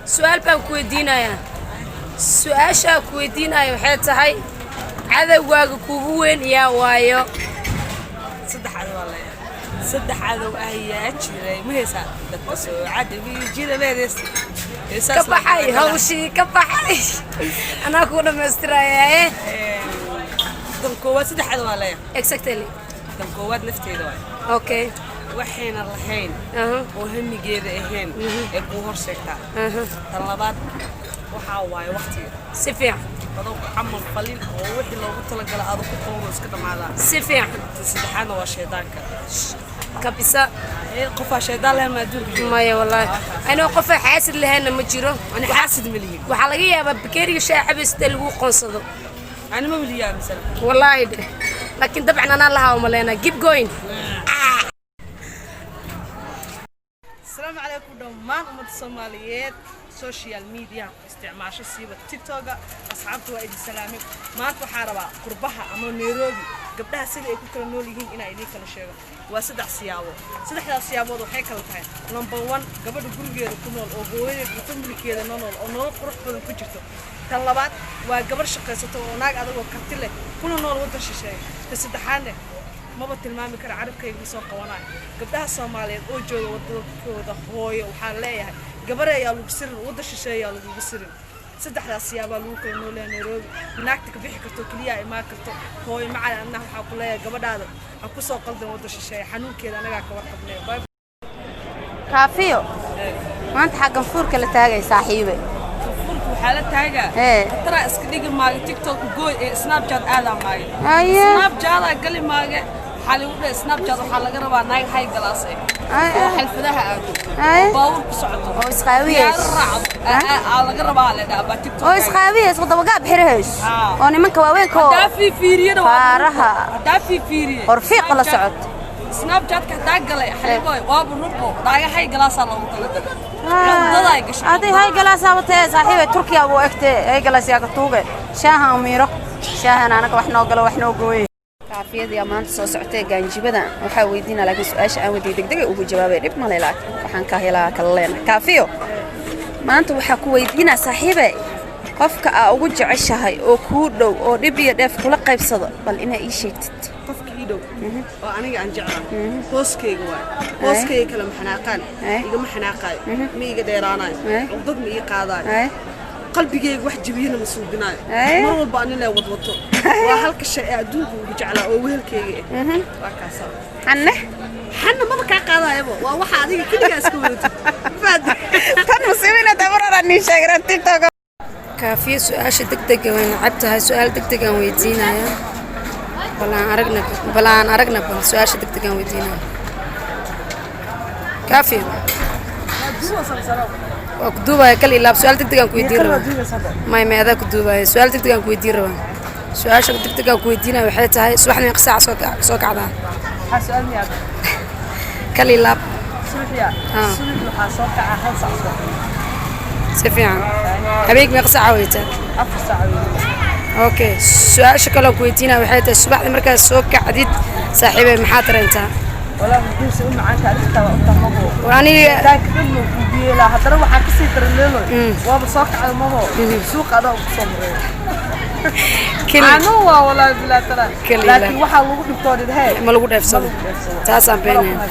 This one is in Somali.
سؤال بان كويدينايا سؤاشا كويدينايا waxay tahay cadawgaaga kugu weyn yaa waayo saddex cadow ah yaa jiray ma heesa dadka soo cadawi jira leedes ka baxay hawshii ka baxay ana ku dhameystiraya dan koowaad saddex cadow ah leeyahay exactly dan koowaad nafteeda waay okay waxayna lahayn oo hamigeeda ahayn ee ku horseegtaa tan labaad waxa waay waqtiga si fiican badoo amal qalin oo wixii loogu talagalay aad ku qowlo iska dhamaada si fiican saddexaadna waa shaydaanka kabisa qofa shaydaan leh ma duurbi maya wallahi anoo qof xaasid lahayn ma jiro ana xaasid maliye waxa laga yaabaa bakeeriga shaacabista lagu qoonsado ana ma waliyaa misal wallahi laakiin dabcan ana laha uma leena keep going السلام عليكم دمان أمد الصوماليات سوشيال ميديا استعماش السيبة تيك توك أصحابته وإيد السلامي ما أنتو حاربا قربها أما نيروبي قبلها سيدة يكون كلا نوليهين إنا إليك الشيء وسدع سيابو سدع سيابو دو حيكا لتهاي نمبر 1 قبل الجروجي يكونون أو جوين يكون كذا نونول أو نول قرح بدن كجرتو طلبات وقبل شقيسته وناق هذا وكتله كنا نول ودش شيء تسدحانه ما بتلمامي كر عربكay ugu soo qawanay gabdhaha Soomaaliyeed oo jooga wadadooda hooyo waxa leeyahay gabar ayaa lagu sirin wada shisheeyaa lagu sirin saddexdaas siyaabo lagu kala noolaan Nairobi naagta ka bixi karto kaliya ay ma karto hooyo macaan annaha waxa ku leeyahay gabadhaada ha ku soo qaldan wada shisheeya xanuunkeeda anaga ka warqabnay kaafiyo maanta xaqan fuurka la taagay saaxiibay fuurku waxa la taagaa tara iska dhigi maaga TikTok gooy ee Snapchat aad maaga Snapchat gali maaga حالي سناب شات وحال laga rabaa naag hay galaas oo xalfadaha aado baawur ku socoto oo isqaawiyees laga rabaa leedahay ba TikTok oo isqaawiyees wada wagaab xirahees oo nimanka waaweyn ko daafi fiiriyada faaraha daafi fiiriye horfiiq la socod سناب شات ka taagalay xalibay waab rubo daaga hay galaas loogu talagalay adi hay galaas abatay saaxiibay Turkiga oo egtay hay galaas yaa ka tuugay shaaha umiro shaahan anaga wax noo galo wax noo gooyay كافية maanta soo socotay gaanjibada waxa weydiina laakiin su'aasha aan weydiin degdeg ugu jawaabay dib ma leeyahay waxaan ka helaa kala leena kaafiyo maanta waxa ku weydiina saaxiibay qofka aa ugu jeceshahay oo ku dhow oo dib iyo dheef kula qaybsado bal ina ii sheegtid qofka ii dhow oo aniga aan jeclahay hooskeyga waay hooskeyga kala maxanaaqaan iga maxanaaqay ma iga dheeraanay cudad ma ii qaadaay qalbigeyga wax jabiyana ma suubinayo mar walba aan ilaa wadwato waa halka shay adduunka ugu jeclaa oo weelkeyga waa kaas xanna ma ka qaadayba waa waxa adiga kaliya iska wadato faad tan musiibina dabarani sheegran TikTok kaafiyo su'aasha degdeg ah waan cabtahay su'aal degdeg aan weydiinaya balaan aragna su'aasha degdeg aan weydiinaya kaafiyo وكدوبا كلي لاب سؤال تكتب كويدير ما هذا كدوبا سؤال تكتب كويدير سؤال شو تكتب كويدينا وحيت هاي سبحني قصة سوق عذا سؤال مياد كلي لاب سوريا سوريا حاسوق عهل صعصع سفيان أبيك مقصة عويته أفصع عويته أوكي سؤال شكله كويدينا وحيت سبحني مركز سوق عديد صاحبي محاضر أنت ولا بدي سؤال معك عرفت وأنت وأنا ذاك كله لا هذا روح كسي ترلله وبصاق على الماما سوق هذا وصمره عنو ولا بلا ترى لكن واحد لو دكتور ده ما لو دفسو تاسع بينه